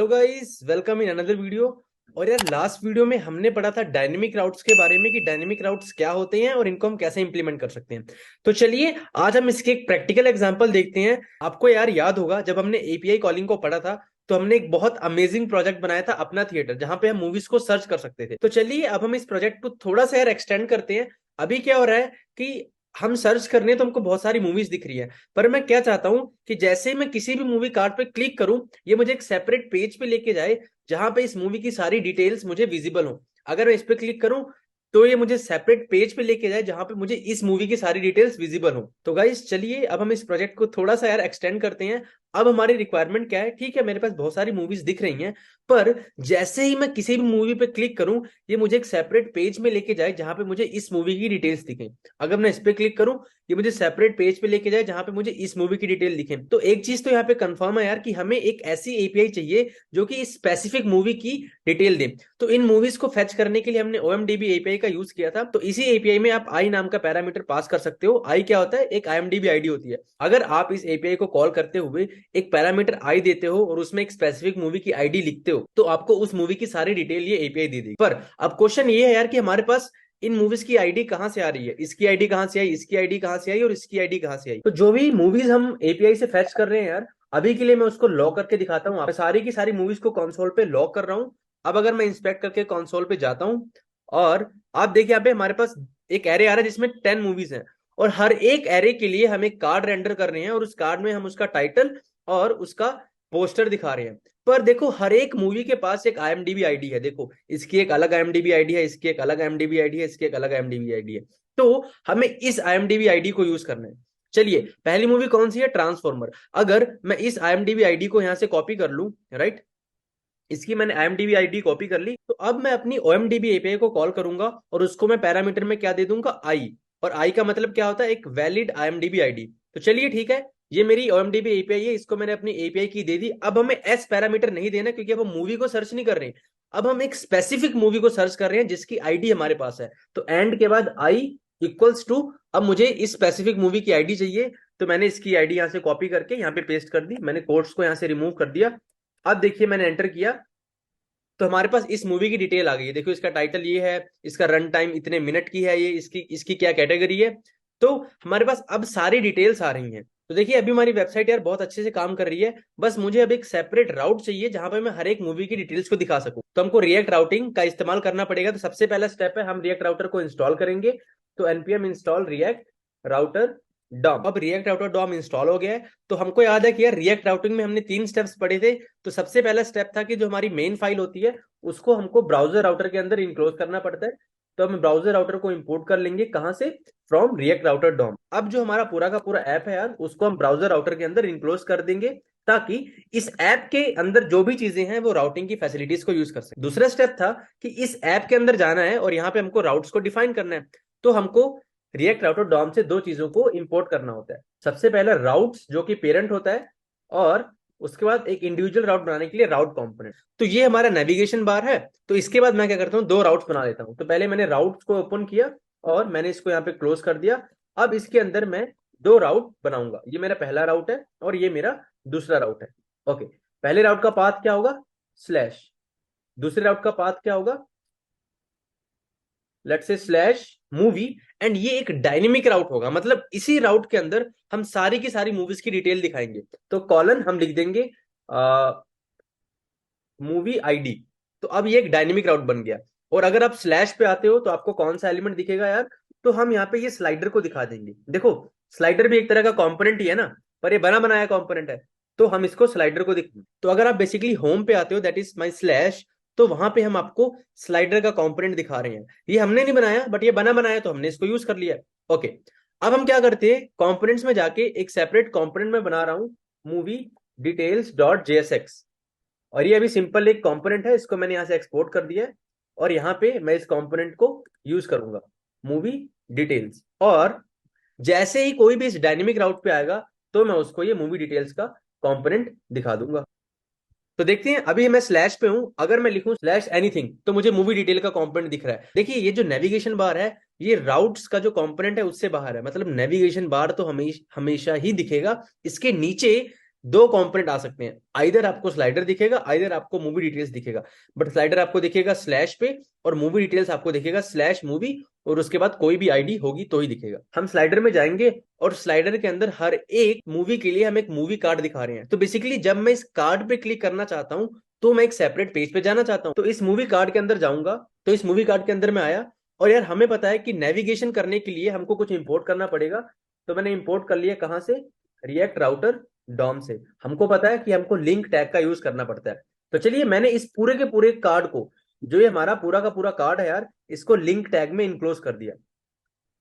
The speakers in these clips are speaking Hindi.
Hello guys, welcome in another video. और यार लास्ट वीडियो में हमने पढ़ा था डायनेमिक राउट्स के बारे में कि डायनेमिक राउट्स क्या होते हैं और इनको हम कैसे इंप्लीमेंट कर सकते हैं। तो चलिए आज हम इसके एक प्रैक्टिकल एग्जांपल देखते हैं। आपको यार याद होगा जब हमने एपीआई कॉलिंग को पढ़ा था तो हमने एक बहुत अमेजिंग प्रोजेक्ट बनाया था अपना थिएटर, जहां पे हम मूवीज को सर्च कर सकते थे। तो चलिए अब हम इस प्रोजेक्ट को थोड़ा सा यार एक्सटेंड करते हैं। अभी क्या हो रहा है कि हम सर्च कर रहे हैं तो हमको बहुत सारी मूवीज दिख रही है, पर मैं क्या चाहता हूं कि जैसे ही मैं किसी भी मूवी कार्ड पे क्लिक करूं ये मुझे एक सेपरेट पेज पे लेके जाए जहां पे इस मूवी की सारी डिटेल्स मुझे विजिबल हो। अगर मैं इस पे क्लिक करूं तो ये मुझे सेपरेट पेज पे लेके जाए जहां पे मुझे इस मूवी की सारी डिटेल्स विजिबल हो। तो गाइस चलिए अब हम इस प्रोजेक्ट को थोड़ा सा यार एक्सटेंड करते हैं। अब हमारी रिक्वायरमेंट क्या है, ठीक है मेरे पास बहुत सारी मूवीज दिख रही हैं, पर जैसे ही मैं किसी भी मूवी पे क्लिक करूं ये मुझे एक सेपरेट पेज में लेके जाए जहां पे मुझे इस मूवी की डिटेल्स दिखें। अगर मैं इस पे क्लिक करूं ये मुझे सेपरेट पेज पे लेके जाए जहां पे मुझे इस मूवी की डिटेल दिखे। तो एक चीज तो यहाँ पे कंफर्म है यार कि हमें एक ऐसी एपीआई चाहिए जो कि इस स्पेसिफिक मूवी की डिटेल दे। तो इन मूवीज को फेच करने के लिए हमने OMDB एपीआई का यूज किया था। तो इसी एपीआई में आप आई नाम का पैरामीटर पास कर सकते हो। आई क्या होता है, एक IMDb आईडी होती है। अगर आप इस एपीआई को कॉल करते हुए एक पैरामीटर आई देते हो और उसमें एक स्पेसिफिक मूवी की आईडी लिखते हो तो आपको उस मूवी की सारी डिटेल ये एपीआई दे देगी। पर अब क्वेश्चन ये है यार कि हमारे पास इन मूवीज की आईडी कहां से आ रही है, इसकी आईडी कहां से आई, इसकी आईडी कहां से आई और इसकी आईडी कहां से आई। तो जो भी मूवीज हम एपीआई से फेच कर रहे हैं यार, अभी के लिए मैं उसको लॉक करके दिखाता हूँ। मैं सारी की सारी मूवीज को कंसोल पे लॉक कर रहा हूँ। अब अगर मैं इंस्पेक्ट करके कंसोल पे जाता हूँ और आप देखिए यहाँ पे हमारे पास एक एरे आ रहा है जिसमें 10 मूवीज हैं और हर एक एरे के लिए हम एक कार्ड रेंडर कर रहे हैं और उस कार्ड में हम उसका टाइटल और उसका पोस्टर दिखा रहे हैं। पर देखो हर एक मूवी के पास एक IMDb आईडी है। देखो इसकी एक अलग IMDb आईडी है, इसकी एक अलग IMDb आईडी है, इसकी एक अलग IMDb आईडी है। तो हमें इस IMDb आईडी को यूज करना है। चलिए पहली मूवी कौन सी है, ट्रांसफॉर्मर। अगर मैं इस IMDb आईडी को यहां से कॉपी कर लूं, राइट, इसकी मैंने IMDb आईडी कॉपी कर ली, तो अब मैं अपनी OMDB एपीआई को कॉल करूंगा और उसको मैं पैरामीटर में क्या दे दूंगा, आई। और आई का मतलब क्या होता है, एक वैलिड IMDb आईडी। तो चलिए ठीक है, ये मेरी OMDB एपीआई है, इसको मैंने अपनी एपीआई की दे दी। अब हमें एस पैरामीटर नहीं देना क्योंकि अब हम मूवी को सर्च नहीं कर रहे हैं, अब हम एक स्पेसिफिक मूवी को सर्च कर रहे हैं जिसकी आईडी हमारे पास है। तो एंड के बाद आई इक्वल्स टू, अब मुझे इस स्पेसिफिक मूवी की आईडी चाहिए। तो मैंने इसकी आईडी यहां से कॉपी करके यहाँ पे पेस्ट कर दी, मैंने कोट्स को यहां से रिमूव कर दिया। अब देखिए मैंने एंटर किया तो हमारे पास इस मूवी की डिटेल आ गई है। देखो इसका टाइटल ये है, इसका रन टाइम इतने मिनट की है, ये इसकी इसकी क्या कैटेगरी है। तो हमारे पास अब सारी डिटेल्स आ रही हैं। तो देखिए अभी हमारी वेबसाइट यार बहुत अच्छे से काम कर रही है। बस मुझे अब एक सेपरेट राउट चाहिए जहां पे मैं हर एक मूवी की डिटेल्स को दिखा सकूं। तो हमको रिएक्ट राउटिंग का इस्तेमाल करना पड़ेगा। तो सबसे पहला स्टेप है हम रिएक्ट राउटर को इंस्टॉल करेंगे। तो npm install React Router DOM. अब रिएक्ट राउटर डॉम इंस्टॉल हो गया है। तो हमको याद है कि यार रिएक्ट राउटिंग में हमने 3 स्टेप्स पढ़े थे। तो सबसे पहला स्टेप था कि जो हमारी मेन फाइल होती है उसको हमको ब्राउजर राउटर के अंदर इनक्लोज करना पड़ता है। तो हम ब्राउजर राउटर को इंपोर्ट कर लेंगे, कहां से, फ्रॉम रिएक्ट राउटर डॉम। अब जो हमारा पूरा का पूरा ऐप है यार उसको हम ब्राउजर राउटर के अंदर इनक्लोज कर देंगे ताकि इस ऐप के अंदर जो भी चीजें हैं वो राउटिंग की फैसिलिटीज को यूज कर सके। दूसरा स्टेप था कि इस ऐप के अंदर जाना है और यहाँ पे हमको राउट्स को डिफाइन करना है। तो हमको रिएक्ट राउटर डॉम से 2 चीजों को इंपोर्ट करना होता है। सबसे पहला राउट्स जो कि पेरेंट होता है, और उसके बाद एक इंडिविजुअल राउट बनाने के लिए राउट कंपोनेंट। तो ये हमारा नेविगेशन बार है। तो इसके बाद मैं क्या करता हूँ, 2 राउट्स बना लेता हूँ। तो पहले मैंने राउट्स को ओपन किया और मैंने इसको यहाँ पे क्लोज कर दिया। अब इसके अंदर मैं 2 राउट बनाऊंगा। ये मेरा पहला राउट है और ये मेरा दूसरा राउट है। ओके, पहले राउट का पाथ क्या होगा, स्लैश। दूसरे राउट का पाथ क्या होगा, let's say slash movie. And ये एक डायनेमिक राउट होगा, मतलब इसी राउट के अंदर हम सारी की सारी मूवीज की डिटेल दिखाएंगे। तो कॉलन हम लिख देंगे मूवी आईडी। तो अब ये एक डायनेमिक राउट बन गया। और अगर आप स्लैश पे आते हो तो आपको कौन सा एलिमेंट दिखेगा यार, तो हम यहाँ पे ये स्लाइडर को दिखा देंगे। देखो स्लाइडर भी एक तरह का कंपोनेंट ही है ना, पर ये बना बनाया कंपोनेंट है। तो हम इसको स्लाइडर को दिख, तो अगर आप बेसिकली होम पे आते हो, दैट इज माई स्लैश, तो वहां पे हम आपको स्लाइडर का कंपोनेंट दिखा रहे हैं। ये हमने नहीं बनाया बट ये बना बनाया, तो हमने इसको यूज कर लिया। ओके, अब हम क्या करते हैं, कंपोनेंट्स में जाके एक सेपरेट कंपोनेंट में बना रहा हूं, मूवी डिटेल्स डॉट JSX। और ये अभी सिंपल एक कंपोनेंट है, इसको मैंने यहां से एक्सपोर्ट कर दिया है। और यहाँ पे मैं इस कंपोनेंट को यूज करूंगा, मूवी डिटेल्स। और जैसे ही कोई भी इस डायनेमिक राउट पे आएगा तो मैं उसको ये मूवी डिटेल्स का कंपोनेंट दिखा दूंगा। तो देखते हैं, अभी मैं स्लैश पे हूं, अगर मैं लिखूं स्लैश एनीथिंग तो मुझे मूवी डिटेल का कंपोनेंट दिख रहा है। देखिए ये जो नेविगेशन बार है ये राउट्स का जो कंपोनेंट है उससे बाहर है, मतलब नेविगेशन बार तो हमेशा ही दिखेगा। इसके नीचे दो कंपोनेंट आ सकते हैं, आइदर आपको स्लाइडर दिखेगा, आइदर आपको मूवी डिटेल्स दिखेगा। बट स्लाइडर आपको दिखेगा स्लैश पे, और मूवी डिटेल्स आपको दिखेगा स्लैश मूवी, और उसके बाद कोई भी आईडी होगी तो ही दिखेगा। हम स्लाइडर में जाएंगे और स्लाइडर के अंदर हर एक मूवी के लिए हम एक मूवी कार्ड दिखा रहे हैं। तो बेसिकली जब मैं इस कार्ड पे क्लिक करना चाहता हूं तो मैं एक सेपरेट पेज पे जाना चाहता हूं, तो इस मूवी कार्ड के अंदर जाऊंगा। तो इस मूवी कार्ड के अंदर मैं आया, और यार हमें पता है कि नेविगेशन करने के लिए हमको कुछ इंपोर्ट करना पड़ेगा। तो मैंने इंपोर्ट कर लिया, कहां से? रिएक्ट राउटर डॉम से। हमको पता है कि हमको लिंक टैग का यूज करना पड़ता है। तो चलिए मैंने इस पूरे के पूरे कार्ड को, जो ये हमारा पूरा का पूरा कार्ड है यार, इसको लिंक टैग में इनक्लोज कर दिया।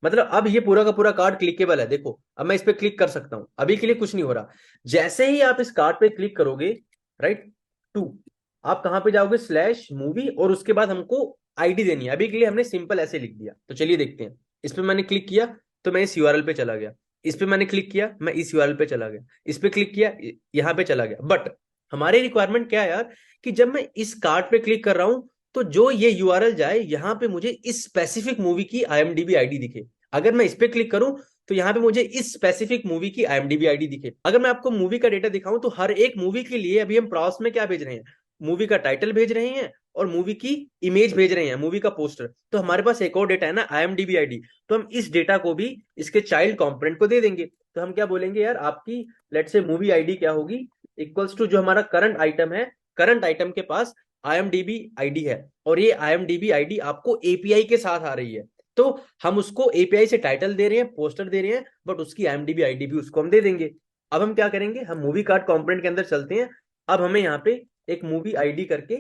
मतलब अब ये पूरा का पूरा कार्ड क्लिकेबल है। देखो अब मैं इस पे क्लिक कर सकता हूं, अभी के लिए कुछ नहीं हो रहा। जैसे ही आप इस कार्ड पे क्लिक करोगे, राइट टू, आप कहां पे जाओगे? स्लैश मूवी, और उसके बाद हमको आईडी देनी है। अभी के लिए हमने सिंपल ऐसे लिख दिया। तो चलिए देखते हैं। इस पे मैंने क्लिक किया तो मैं इस यूआरएल पे चला गया। इस पे मैंने क्लिक किया, मैं इस यूआरएल पे चला गया। इस पे क्लिक किया, यहां पे चला गया। बट हमारी रिक्वायरमेंट क्या है यार, कि जब मैं इस कार्ड पे क्लिक कर रहा हूं तो जो ये यूआरएल जाए, यहां पे मुझे इस स्पेसिफिक मूवी की आईएमडीबी आईडी दिखे। अगर मैं इस पे क्लिक करूं तो यहाँ पे मुझे इस स्पेसिफिक मूवी की आईएमडीबी आईडी दिखे। अगर मैं आपको मूवी का डेटा दिखाऊं तो हर एक मूवी के लिए अभी हम प्रोसेस में क्या भेज रहे हैं? मूवी का टाइटल भेज रहे हैं और मूवी की इमेज भेज रहे हैं, मूवी का पोस्टर। तो हमारे पास एक और डेटा है ना, आईएमडीबी आईडी। तो हम इस डेटा को भी इसके चाइल्ड कंपोनेंट को दे देंगे। तो हम क्या बोलेंगे यार, आपकी लेट से मूवी आईडी क्या होगी, इक्वल्स टू जो हमारा करंट आइटम है, करंट आइटम के पास आईएमडीबी आईडी है, और ये आईएमडीबी आईडी आपको एपीआई के साथ आ रही है। तो हम उसको एपीआई से टाइटल दे रहे हैं, पोस्टर दे रहे हैं, बट उसकी आईएमडीबी आईडी भी उसको हम दे देंगे। अब हम क्या करेंगे, हम मूवी कार्ड कंपोनेंट के अंदर चलते हैं। अब हमें यहाँ पे एक मूवी आईडी करके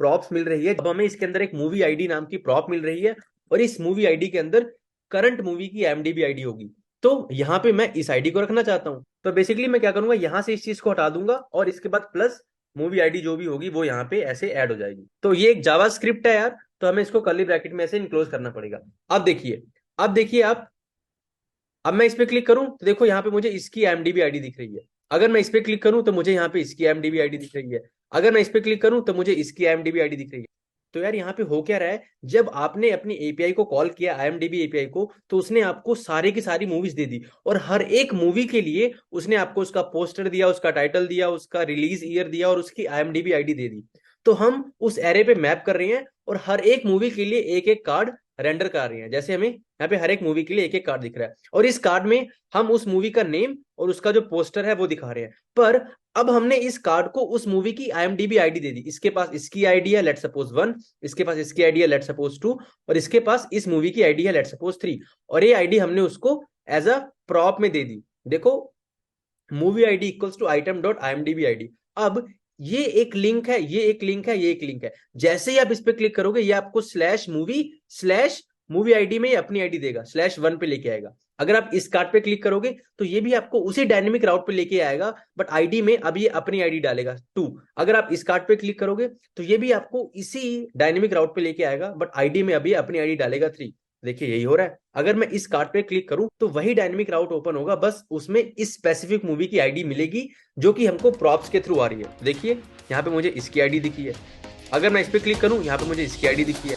प्रॉप्स मिल रही है। अब हमें इसके अंदर एक मूवी आईडी नाम की प्रॉप मिल रही है, और इस मूवी आईडी के अंदर करंट मूवी की आईएमडीबी आईडी होगी। तो यहाँ पे मैं इस आईडी को रखना चाहता हूँ। तो बेसिकली मैं क्या करूंगा, यहाँ से इस चीज को हटा दूंगा, और इसके बाद प्लस मूवी आईडी जो भी होगी वो यहाँ पे ऐसे ऐड हो जाएगी। तो ये एक जावा स्क्रिप्ट है यार, तो हमें इसको कर्ली ब्रैकेट में ऐसे इनक्लोज करना पड़ेगा। अब देखिए आप, अब मैं इस पे क्लिक करूं तो देखो यहाँ पे मुझे इसकी आईएमडीबी आईडी दिख रही है। अगर मैं इस पे क्लिक करूं तो मुझे यहाँ पे इसकी आईएमडीबी आईडी दिख रही है। अगर मैं इस पे क्लिक करूं तो मुझे इसकी आईएमडीबी आईडी दिख रही है। तो यार यहाँ पे हो क्या रहा है, जब आपने अपनी एपीआई को कॉल किया, आईएमडीबी एपीआई को, तो उसने आपको सारी की सारी मूवीज दे दी, और हर एक मूवी के लिए उसने आपको उसका पोस्टर दिया, उसका टाइटल दिया, उसका रिलीज ईयर दिया, और उसकी आईएमडीबी आईडी दे दी। तो हम उस एरे पे मैप कर रहे हैं, और हर एक मूवी के लिए एक एक कार्ड रेंडर कर रहे हैं। जैसे हमें यहाँ पे हर एक मूवी के लिए एक एक कार्ड दिख रहा है, और इस कार्ड में हम उस मूवी का नेम और उसका जो पोस्टर है वो दिखा रहे हैं। पर अब हमने इस कार्ड को उस मूवी की आईएमडीबी आईडी दे दी। इसके पास इसकी आईडी है, लेट सपोज 1, इसके पास इसकी आईडी है, लेट सपोज 2, और इसके पास इस मूवी की आईडी है, लेट सपोज 3, और ये आईडी हमने उसको एज अ प्रॉप में दे दी। देखो, movie ID equals to item dot IMDb ID. अब ये एक लिंक है, ये एक लिंक है, ये एक लिंक है। जैसे ही आप इस पे क्लिक करोगे, ये आपको स्लैश मूवी आईडी में अपनी आईडी देगा, /1 पे लेके आएगा। अगर आप इस कार्ड पे क्लिक करोगे तो ये भी आपको उसी डायनेमिक राउट पे लेके आएगा, बट आईडी में अब ये अपनी आईडी डालेगा 2। अगर आप इस कार्ड पे क्लिक करोगे तो ये भी आपको इसी डायनेमिक राउट पे लेके आएगा, बट आईडी में अभी अपनी आईडी डालेगा 3। देखिए यही हो रहा है। अगर मैं इस कार्ड पे क्लिक करूं तो वही डायनेमिक राउट ओपन होगा, बस उसमें इस स्पेसिफिक मूवी की आईडी मिलेगी जो कि हमको प्रॉप्स के थ्रू आ रही है। देखिए यहाँ पे मुझे इसकी आईडी दिखी है। अगर मैं इस पे क्लिक करूं, यहाँ पे मुझे इसकी आईडी दिखी है।